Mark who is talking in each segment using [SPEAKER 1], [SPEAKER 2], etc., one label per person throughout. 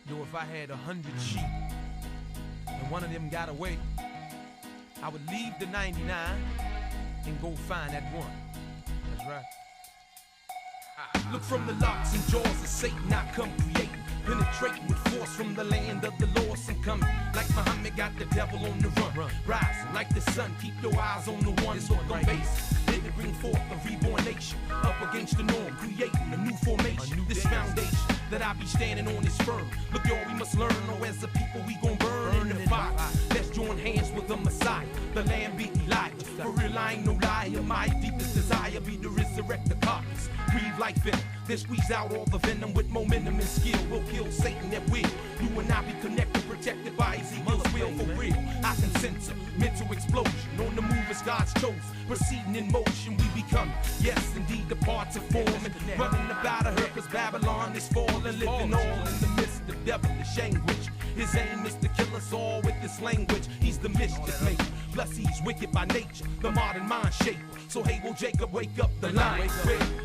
[SPEAKER 1] Yo, if I had 100 sheep and one of them got away, I would leave the 99 and go find that one. That's right. Look from the locks and jaws of Satan, I come creating, penetrating with force from the land of the lost. I'm coming like Muhammad got the devil on the run. Rising like the sun, keep your eyes on the one. Look on base, let it bring forth a reborn nation. Up against the norm, creating a new formation. This foundation that I be standing on is firm. Look, y'all, we must learn. Oh, as a people, we gon' burn in the fire. Let's join hands with the Messiah. The Lamb be Elijah. For real, I ain't no liar. My deepest desire be to resurrect the carcass. Breathe like venom, then squeeze out all the venom with momentum and skill. We'll kill Satan at will. You and I be connected, protected by Ezekiel's will. For real, I can sense a mental explosion. On the move as God's chosen, proceeding in motion, we become, yes, indeed, the parts of forming. Running about of her, cause Babylon is falling. Living all in the midst of devilish anguish. His aim is to kill us all with this language. He's the mischief maker, plus he's wicked by nature, the modern mind shaper. So hey, will Jacob wake up the lion?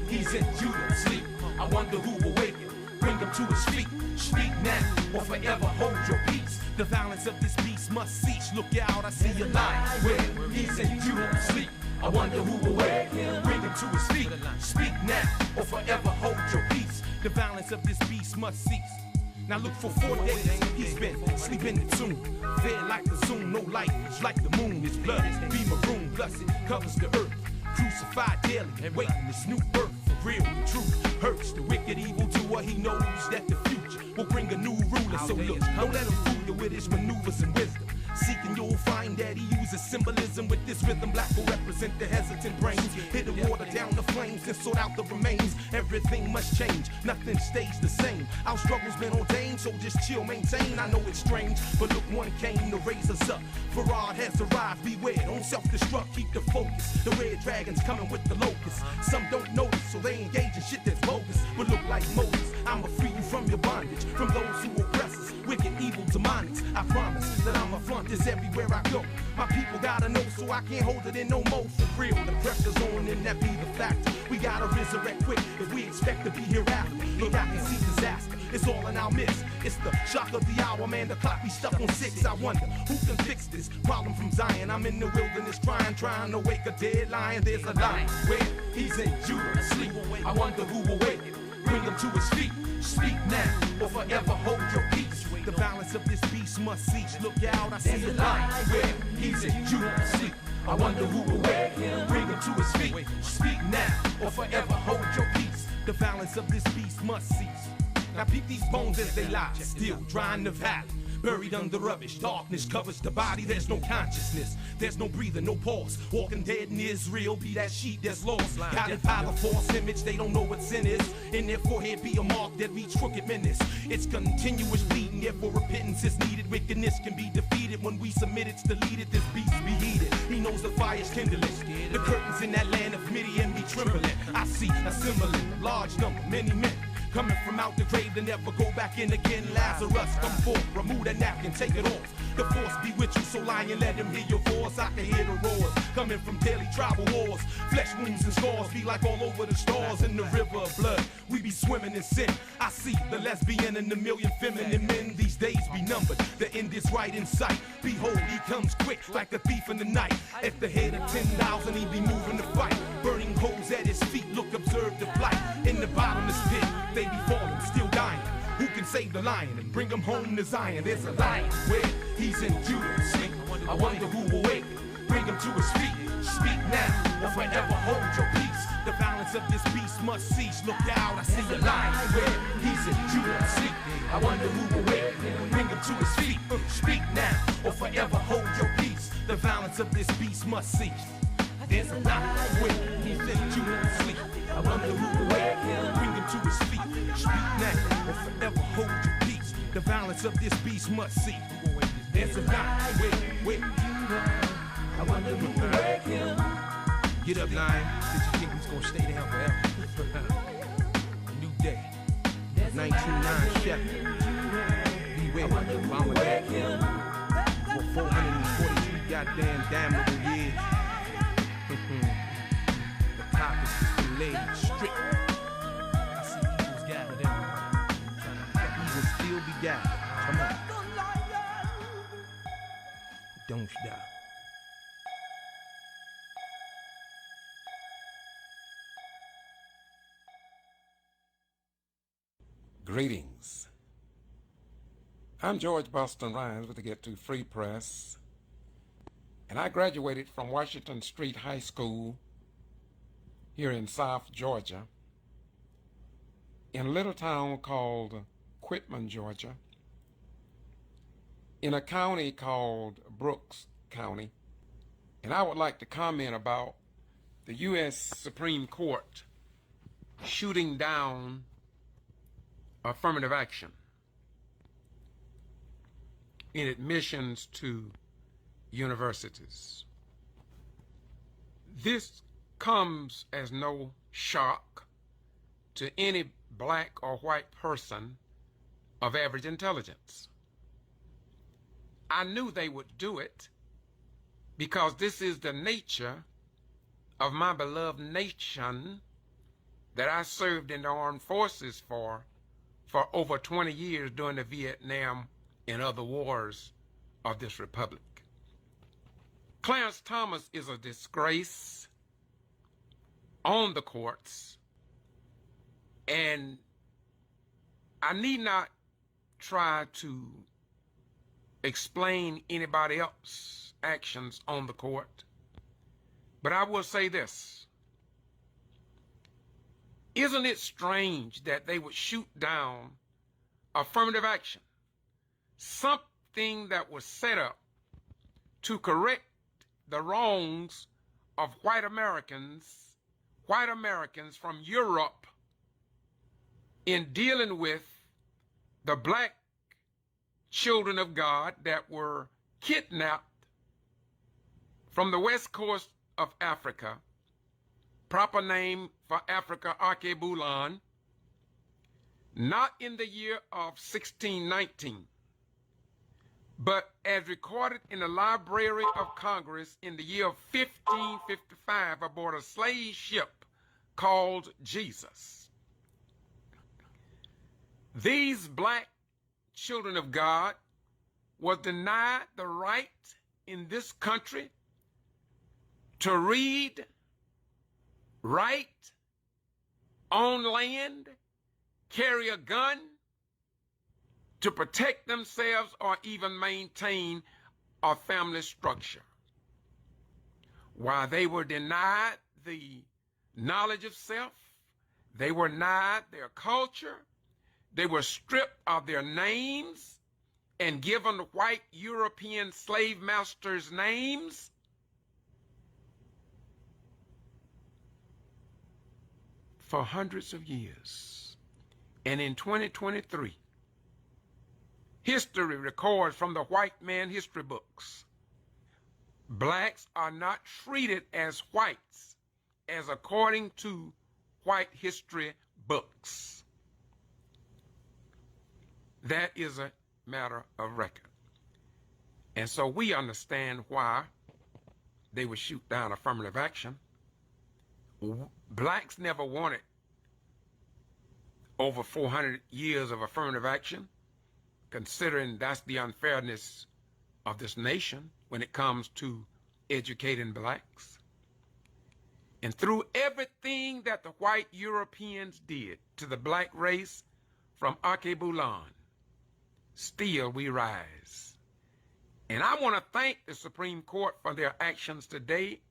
[SPEAKER 1] He's in Judah, sleep. I wonder who will wake him, bring him to his feet. Speak now, or forever hold your peace. The violence of this beast must cease. Look out, I see a lion. Where he's in Judah, sleep. I wonder who will wake him, bring him to his feet. Speak now, or forever hold your peace. The violence of this beast must cease. Now look, for 4 days, he's been sleeping in the tomb. Fed like the zoom, no light, it's like the moon. His blood is be maroon, plus it covers the earth. Crucified daily, waiting this new birth. For real, the truth hurts the wicked evil doer. He knows that the future will bring a new ruler. So look, don't let him fool you with his maneuvers and wisdom. Seeking, you'll find that he uses symbolism with this rhythm. Black will represent the hesitant brains. Hit the water down the flames and sort out the remains. Everything must change, nothing stays the same. Our struggle's been ordained, so just chill, maintain. I know it's strange, but look, one came to raise us up. Farad has arrived, beware, don't self-destruct, keep the focus. The red dragon's coming with the locusts. Some don't notice, so they engage in shit that's bogus. But look like Moses, I'ma free you from your bondage, from those who oppress us, wicked, evil, demonics. I promise that I'ma flaunt this everywhere I go. My people gotta know, so I can't hold it in no more. For real, the pressure's on and that be the fact. We gotta resurrect quick if we expect to be hereafter. Look, I can see disaster, it's all in our midst. It's the shock of the hour, man, the clock be stuck on 6. I wonder, who can fix this problem from Zion? I'm in the wilderness trying to wake a dead lion. There's a lion where he's in Judah asleep. I wonder who will wake him, bring him to his feet. Speak now, or forever hold your peace. The balance of this beast must cease. Look out, I see a lion where he's in Judah asleep. I wonder who will wake him, bring him to his feet. Speak now, or forever hold your peace. The balance of this beast must cease. Now peep these bones as they lie, still dry in the valley. Buried under rubbish, darkness covers the body. There's no consciousness, there's no breathing, no pulse. Walking dead in Israel, be that sheep that's lost. Guided by the false image, they don't know what sin is. In their forehead be a mark that reach crooked menace. It's continuous bleeding, therefore repentance is needed. Wickedness can be defeated when we submit, it's deleted. This beast be heated, he knows the fire's kindling. The curtains in that land of Midian be trembling. I see a similar large number, many men coming from out the grave to never go back in again. Lazarus, come forth, remove that napkin, take it off. The force be with you, so lion, let him hear your voice. I can hear the roars coming from daily tribal wars. Flesh wounds and scars be like all over the stars in the river of blood. We be swimming in sin. I see the lesbian and the million feminine men. These days be numbered, the end is right in sight. Behold, he comes quick like a thief in the night. At the head of 10,000, he be moving to fight. Burning holes at his feet, look, observe the plight. In the bottomless pit, they be falling, still dying. Who can save the lion and bring him home to Zion? There's a lion where he's in Judah asleep. I wonder who will wake him, bring him to his feet. Speak now, or forever hold your peace. The violence of this beast must cease. Look out, I see a lion where he's in Judah asleep. I wonder who will wake him, bring him to his feet. Speak now, or forever hold your peace. The violence of this beast must cease. There's a lion where he's in Judah asleep. I wonder who will wake him, bring him to his feet. Speak now, or forever hold your peace. The violence of this beast must cease. There's a lion where I wonder who will wake him. Get up, lion. Did you think we was gonna stay down forever? A new day. 1909 Shepherd. Beware, Mama Dad. For 443 goddamn damnable years. The cop is just laid strict. I see eagles gathered everywhere.
[SPEAKER 2] Greetings. I'm George Boston Rhymes with the Get To Free Press, and I graduated from Washington Street High School here in South Georgia, in a little town called Quitman, Georgia, in a county called Brooks County. And I would like to comment about the U.S. Supreme Court shooting down affirmative action in admissions to universities. This comes as no shock to any black or white person of average intelligence. I knew they would do it because this is the nature of my beloved nation that I served in the armed forces for over 20 years during the Vietnam and other wars of this republic. Clarence Thomas is a disgrace on the courts, and I need not try to explain anybody else's actions on the court, but I will say this. Isn't it strange that they would shoot down affirmative action, something that was set up to correct the wrongs of white Americans from Europe in dealing with the black children of God that were kidnapped from the west coast of Africa, proper name for Africa, Akebulan, not in the year of 1619, but as recorded in the Library of Congress in the year of 1555 aboard a slave ship called Jesus. These black children of God were denied the right in this country to read, write, own land, carry a gun, to protect themselves or even maintain a family structure. While they were denied the knowledge of self, they were denied their culture, they were stripped of their names and given white European slave masters' names. For hundreds of years. And in 2023, history records from the white man history books, blacks are not treated as whites as according to white history books. That is a matter of record. And so we understand why they would shoot down affirmative action. Blacks never wanted over 400 years of affirmative action, considering that's the unfairness of this nation when it comes to educating blacks. And through everything that the white Europeans did to the black race from Akebulan, still we rise. And I want to thank the Supreme Court for their actions today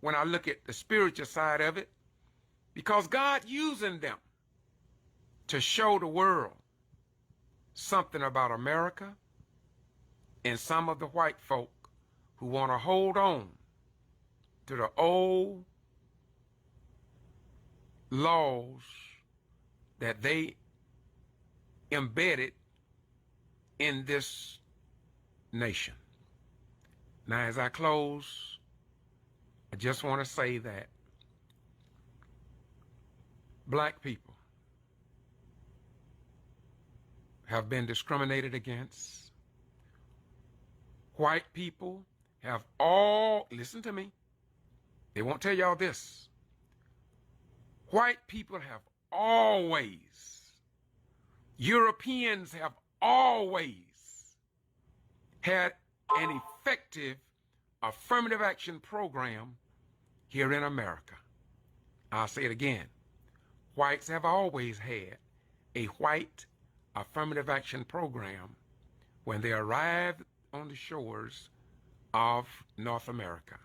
[SPEAKER 2] when I look at the spiritual side of it, because God using them to show the world something about America and some of the white folk who want to hold on to the old laws that they embedded in this nation. Now, as I close, I just want to say that black people have been discriminated against. White people have listen to me, they won't tell y'all this. White people have always, Europeans have always had an effective affirmative action program here in America. I'll say it again. Whites have always had a white affirmative action program when they arrived on the shores of North America.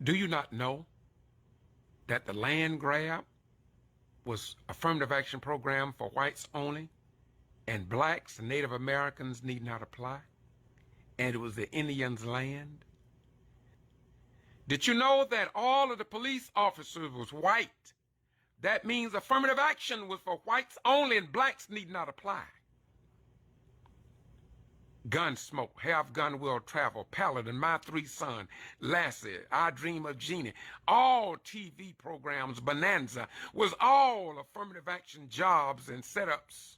[SPEAKER 2] Do you not know that the land grab was affirmative action program for whites only, and blacks and Native Americans need not apply, and it was the Indians' land? Did you know that all of the police officers was white? That means affirmative action was for whites only and blacks need not apply. Gunsmoke, Have Gun Will Travel, Paladin, My Three Son, Lassie, I Dream of Jeannie, all TV programs, Bonanza, was all affirmative action jobs and setups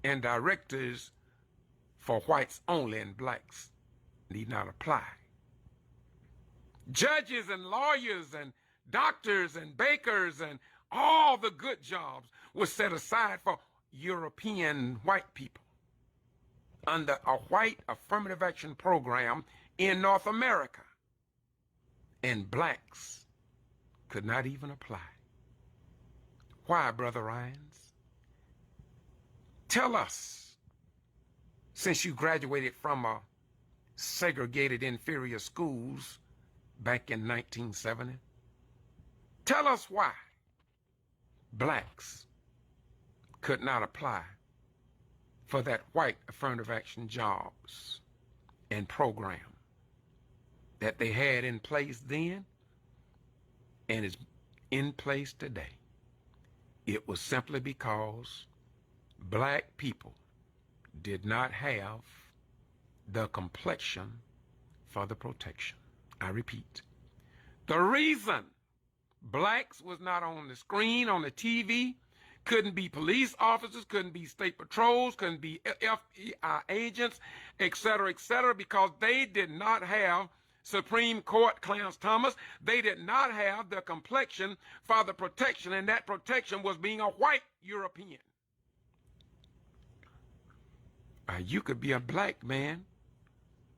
[SPEAKER 2] and directors for whites only and blacks need not apply. Judges and lawyers and doctors and bakers and all the good jobs were set aside for European white people under a white affirmative action program in North America, and blacks could not even apply. Why, Brother Ryans? Tell us, since you graduated from a segregated inferior schools back in 1970, tell us why blacks could not apply for that white affirmative action jobs and program that they had in place then and is in place today. It was simply because black people did not have the complexion for the protection. I repeat, the reason blacks was not on the screen, on the TV, couldn't be police officers, couldn't be state patrols, couldn't be FBI agents, etc., because they did not have Supreme Court Clarence Thomas. They did not have the complexion for the protection, and that protection was being a white European. You could be a black man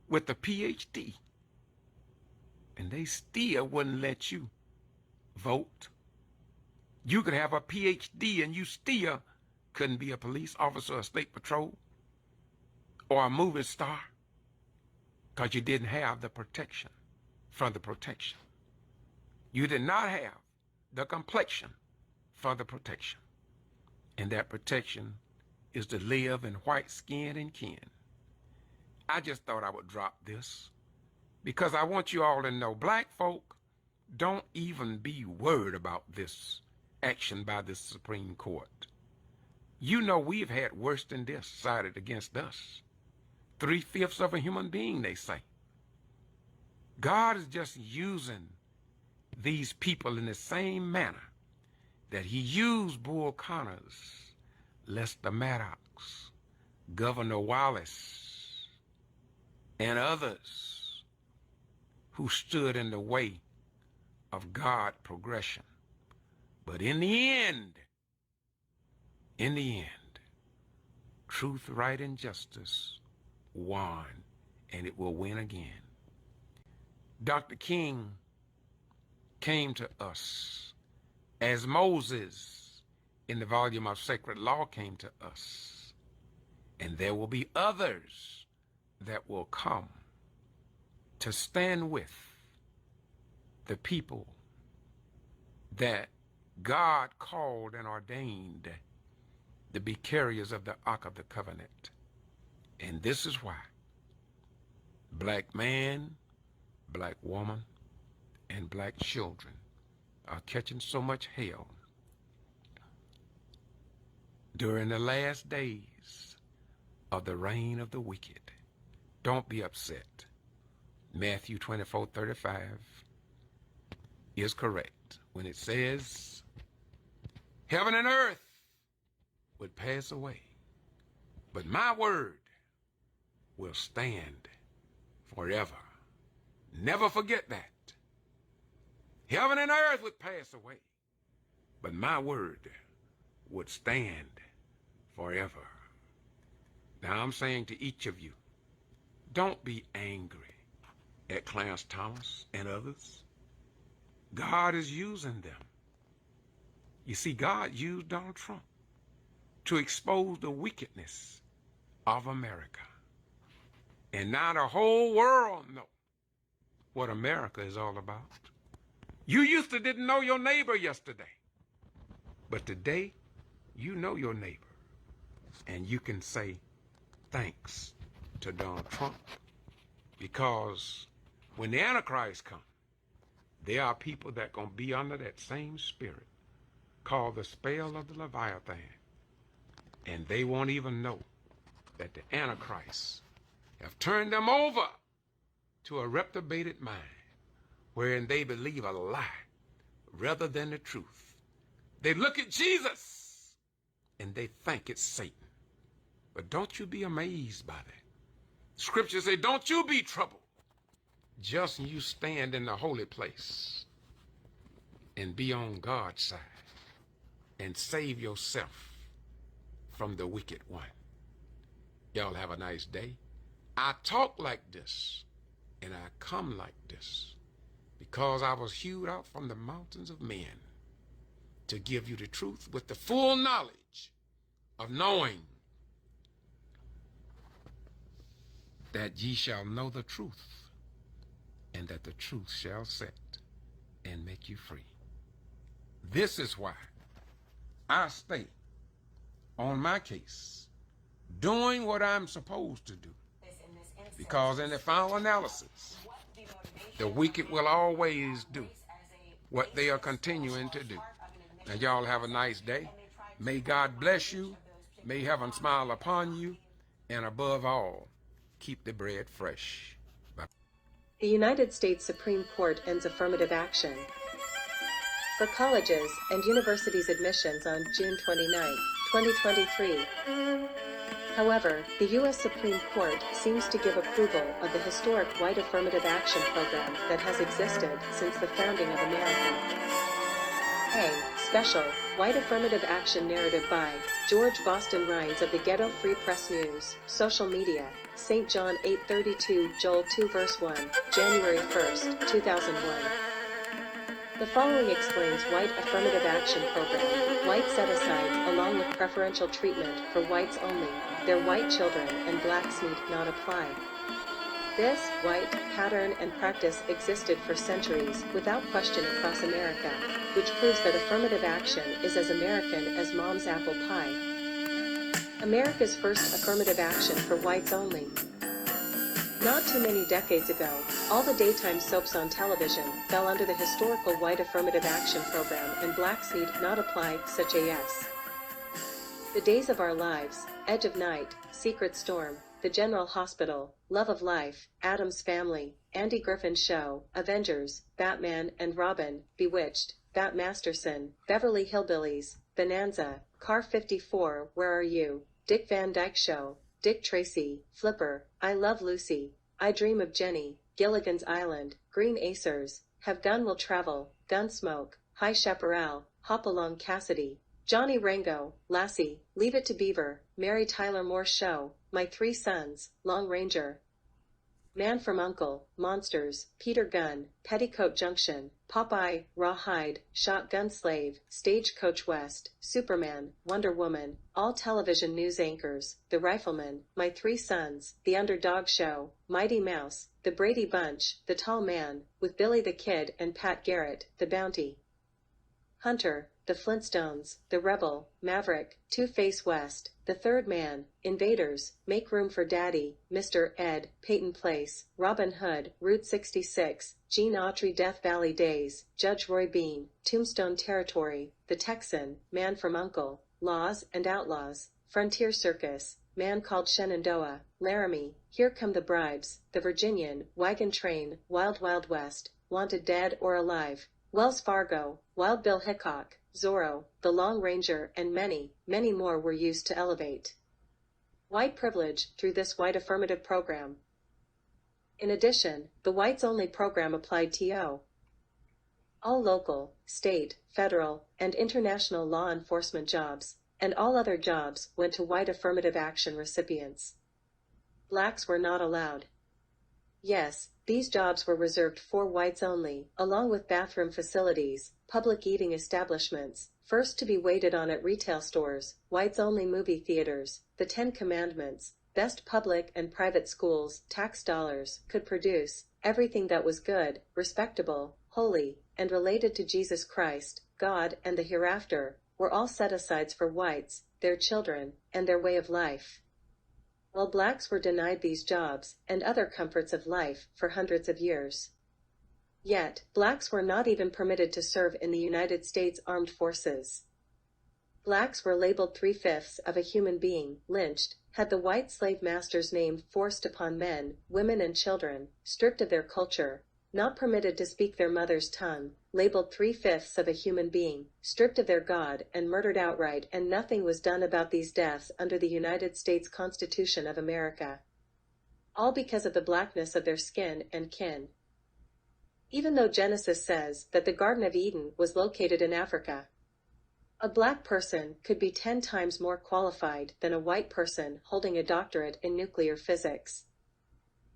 [SPEAKER 2] with a PhD, and they still wouldn't let you vote. You could have a PhD and you still couldn't be a police officer, a state patrol, or a movie star, because you didn't have the protection for the protection. You did not have the complexion for the protection. And that protection is to live in white skin and kin. I just thought I would drop this because I want you all to know black folk don't even be worried about this action by the Supreme Court. You know we've had worse than this decided against us. 3/5 of a human being, they say. God is just using these people in the same manner that he used Bull Connors, Lester Maddox, Governor Wallace, and others who stood in the way of God progression. But in the end, truth, right, and justice won, and it will win again. Dr. King came to us as Moses in the volume of Sacred Law came to us. And there will be others that will come to stand with the people that God called and ordained to be carriers of the Ark of the Covenant. And this is why black man, black woman, and black children are catching so much hell during the last days of the reign of the wicked. Don't be upset. Matthew 24:35 is correct when it says, heaven and earth would pass away, but my word will stand forever. Never forget that. Heaven and earth would pass away, but my word would stand forever. Now I'm saying to each of you, don't be angry at Clarence Thomas and others. God is using them. You see, God used Donald Trump to expose the wickedness of America. And now the whole world knows what America is all about. You used to didn't know your neighbor yesterday, but today you know your neighbor. And you can say thanks to Donald Trump, because when the Antichrist comes, there are people that going to be under that same spirit called the spell of the Leviathan. And they won't even know that the Antichrist have turned them over to a reprobated mind, wherein they believe a lie rather than the truth. They look at Jesus and they think it's Satan. But don't you be amazed by that. Scripture say, don't you be troubled. Just you stand in the holy place and be on God's side and save yourself from the wicked one. Y'all have a nice day. I talk like this and I come like this because I was hewed out from the mountains of men to give you the truth with the full knowledge of knowing that ye shall know the truth, and that the truth shall set and make you free. This is why I stay on my case, doing what I'm supposed to do. Because in the final analysis, the wicked will always do what they are continuing to do. Now y'all have a nice day. May God bless you. May heaven smile upon you. And above all, keep the bread fresh. Bye.
[SPEAKER 3] The United States Supreme Court ends affirmative action for colleges and universities admissions on June 29, 2023. However, the U.S. Supreme Court seems to give approval of the historic white affirmative action program that has existed since the founding of America. A special white affirmative action narrative by George Boston Rhines of the Ghetto Free Press News, social media, St. John 8:32, Joel 2 verse 1, January 1st, 2001. The following explains white affirmative action program. White set-asides along with preferential treatment for whites only, their white children and blacks need not apply. This white pattern and practice existed for centuries without question across America, which proves that affirmative action is as American as mom's apple pie. America's first affirmative action for whites only. Not too many decades ago, all the daytime soaps on television fell under the historical white affirmative action program, and blacks need not apply such a yes. The Days of Our Lives, Edge of Night, Secret Storm, The General Hospital, Love of Life, Addams Family, Andy Griffin Show, Avengers, Batman and Robin, Bewitched, Bat Masterson, Beverly Hillbillies, Bonanza, Car 54, Where Are You, Dick Van Dyke Show, Dick Tracy, Flipper, I Love Lucy, I Dream of Jenny, Gilligan's Island, Green Acers, Have Gun Will Travel, Gunsmoke, High Chaparral, Hop Along Cassidy, Johnny Rango, Lassie, Leave It to Beaver, Mary Tyler Moore Show, My Three Sons, Long Ranger, Man from U.N.C.L.E., Monsters, Peter Gunn, Petticoat Junction, Popeye, Rawhide, Shotgun Slave, Stagecoach West, Superman, Wonder Woman, all television news anchors, The Rifleman, My Three Sons, The Underdog Show, Mighty Mouse, The Brady Bunch, The Tall Man, with Billy the Kid and Pat Garrett, The Bounty Hunter, The Flintstones, The Rebel, Maverick, Two-Face West, The Third Man, Invaders, Make Room for Daddy, Mr. Ed, Peyton Place, Robin Hood, Route 66, Gene Autry Death Valley Days, Judge Roy Bean, Tombstone Territory, The Texan, Man from U.N.C.L.E., Laws and Outlaws, Frontier Circus, Man Called Shenandoah, Laramie, Here Come the Bribes, The Virginian, Wagon Train, Wild Wild West, Wanted Dead or Alive, Wells Fargo, Wild Bill Hickok, Zorro, The Long Ranger, and many, many more were used to elevate white privilege through this white affirmative program. In addition, the whites-only program applied to all local, state, federal, and international law enforcement jobs, and all other jobs went to white affirmative action recipients. Blacks were not allowed. Yes, these jobs were reserved for whites only, along with bathroom facilities, public eating establishments, first to be waited on at retail stores, whites-only movie theaters, the Ten Commandments, best public and private schools, tax dollars, could produce, everything that was good, respectable, holy, and related to Jesus Christ, God, and the hereafter, were all set-asides for whites, their children, and their way of life. While blacks were denied these jobs, and other comforts of life, for hundreds of years. Yet, blacks were not even permitted to serve in the United States Armed Forces. Blacks were labeled 3/5 of a human being, lynched, had the white slave master's name forced upon men, women and children, stripped of their culture, not permitted to speak their mother's tongue, labeled 3/5 of a human being, stripped of their God, and murdered outright, and nothing was done about these deaths under the United States Constitution of America. All because of the blackness of their skin and kin. Even though Genesis says that the Garden of Eden was located in Africa, a black person could be 10 times more qualified than a white person holding a doctorate in nuclear physics.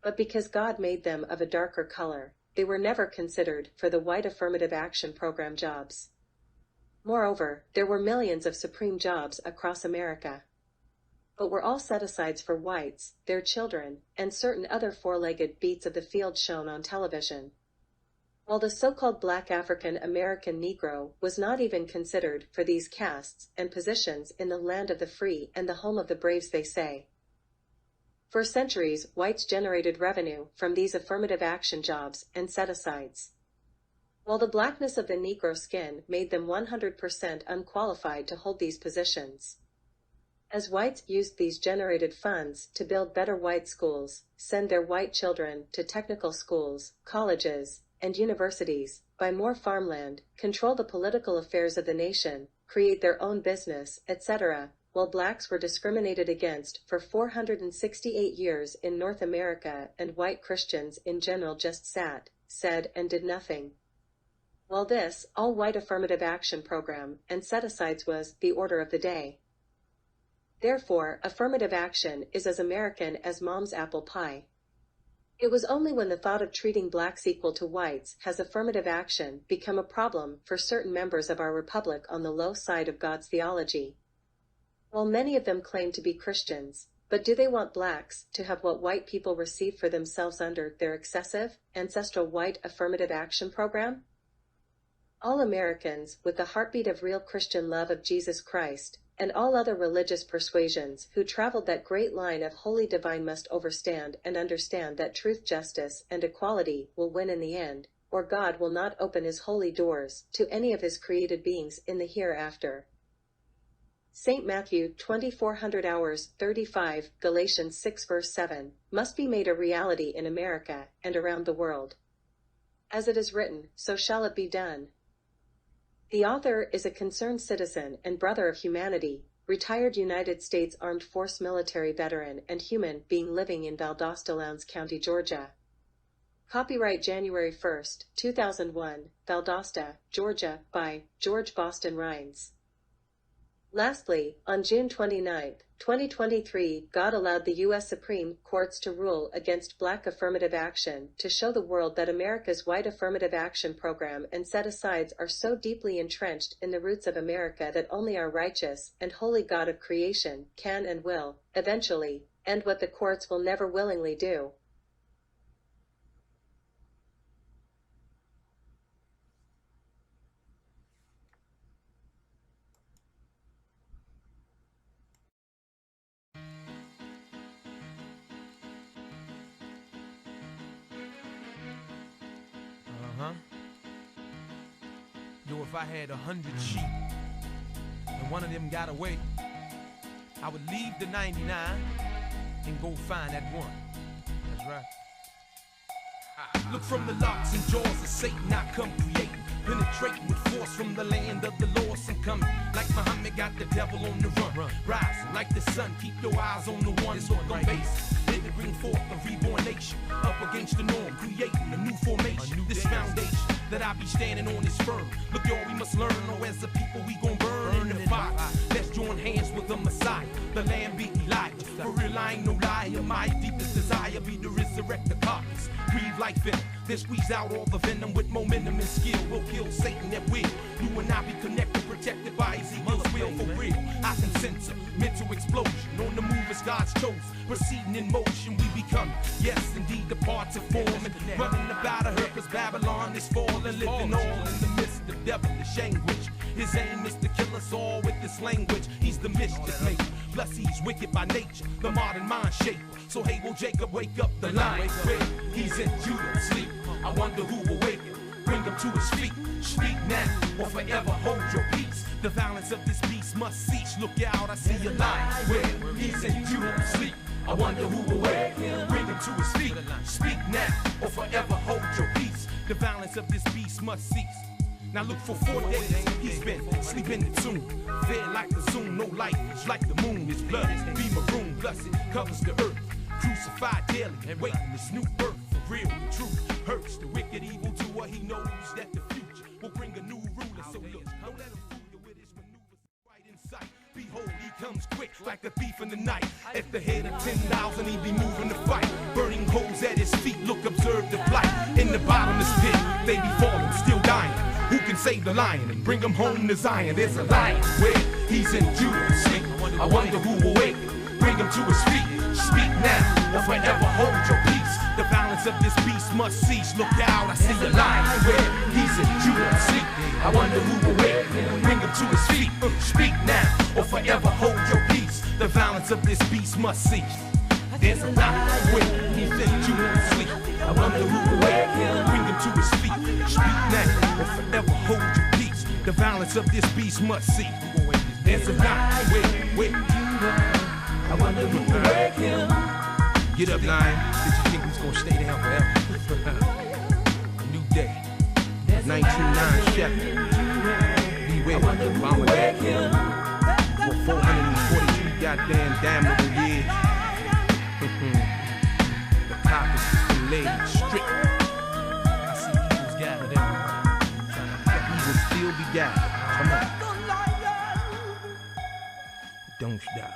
[SPEAKER 3] But because God made them of a darker color, they were never considered for the white affirmative action program jobs. Moreover, there were millions of supreme jobs across America, but were all set-asides for whites, their children, and certain other four-legged beasts of the field shown on television. While the so-called black African American Negro was not even considered for these castes and positions in the land of the free and the home of the braves, they say. For centuries, whites generated revenue from these affirmative action jobs and set-asides, while the blackness of the Negro skin made them 100% unqualified to hold these positions. As whites used these generated funds to build better white schools, send their white children to technical schools, colleges, and universities, buy more farmland, control the political affairs of the nation, create their own business, etc., while blacks were discriminated against for 468 years in North America and white Christians in general just sat, said, and did nothing. While this all-white affirmative action program and set-asides was the order of the day. Therefore, affirmative action is as American as mom's apple pie. It was only when the thought of treating blacks equal to whites has affirmative action become a problem for certain members of our republic on the low side of God's theology. While many of them claim to be Christians, but do they want blacks to have what white people receive for themselves under their excessive, ancestral white affirmative action program? All Americans with the heartbeat of real Christian love of Jesus Christ, and all other religious persuasions who traveled that great line of holy divine must overstand and understand that truth, justice, and equality will win in the end, or God will not open his holy doors to any of his created beings in the hereafter. St. Matthew 2400 hours 35, Galatians 6 verse 7, must be made a reality in America and around the world. As it is written, so shall it be done. The author is a concerned citizen and brother of humanity, retired United States Armed Force military veteran and human being living in Valdosta, Lowndes County, Georgia. Copyright January 1, 2001, Valdosta, Georgia, by George Boston Rhines. Lastly, on June 29, 2023, God allowed the U.S. Supreme Courts to rule against black affirmative action to show the world that America's white affirmative action program and set-asides are so deeply entrenched in the roots of America that only our righteous and holy God of creation can and will, eventually, end what the courts will never willingly do.
[SPEAKER 1] Yo, if I had 100 sheep and one of them got away, I would leave the 99 and go find that one. That's right. Look from the locks and jaws of Satan, I come creating, penetrating with force from the land of the lost. I'm coming like Muhammad got the devil on the run. Rising like the sun, keep your eyes on the one. Look on base, live to bring forth a reborn nation, up against the norm, creating a new formation. This foundation that I be standing on is firm. Look, y'all, we must learn, oh, as a people we gon' burn in the fire. Let's join hands with the Messiah, the Lamb be Elijah. For real, I ain't no liar. My deepest desire be to resurrect the carcass. Breathe like venom, then squeeze out all the venom with momentum and skill. We'll kill Satan at will. You and I be connected, protected by Ezekiel's will. For real, I can sense a mental explosion. On the move as God's chosen. Proceeding in motion, we become, yes, indeed, the parts of forming. Running about her, cause Babylon is falling. Living all in the midst of devilish anguish. His aim is to kill us all with this language. He's the mischief maker. Plus he's wicked by nature, the modern mind shaper. So hey, will Jacob wake up the lion? He's in Judah, sleep. I wonder who will wake him. Bring him to his feet. Speak now or forever hold your peace. The violence of this beast must cease. Look out, I see a lion. Where he's in Judah, sleep. I wonder who will wake him. Bring him to his feet. Speak now or forever hold your peace. The violence of this beast must cease. Now look, for 4 days he's been sleeping in the tomb. Fed like the zoom, no light, it's like the moon. His blood is be maroon, plus it covers the earth. Crucified daily and waiting this new birth. For real, the truth hurts the wicked evil doer. He knows that the future will bring a new ruler. So look, don't let him fool you with his maneuvers. Right in sight, behold, he comes quick like a thief in the night. At the head of 10,000, he be moving to fight. Burning holes at his feet, look, observe the plight. In the bottomless pit, they be falling, still dying. Who can save the lion and bring him home to Zion? There's a lion where he's in Judah, sleep. I wonder who will wake him, bring him to his feet. Speak now or forever hold your peace. The violence of this beast must cease. Look out, I see a lion where he's in Judah, sleep. I wonder who will wake him, bring him to his feet. Speak now or forever hold your peace. The violence of this beast must cease. There's a lion where he's in Judah, sleep. I wonder who will wake him, bring him to his feet. Speak now or forever hold your peace. The violence of this beast must cease. There's a lion where I wonder who will wake him. Get up, lion. Did you think he's gonna stay down forever? A new day. 1909 Chevy. Beware, Obama wake him. For 443 goddamn damnable years. The coppers has been laid strict. I see eagles gathered everywhere. Let evil still be gathered. Come on. Don't stop.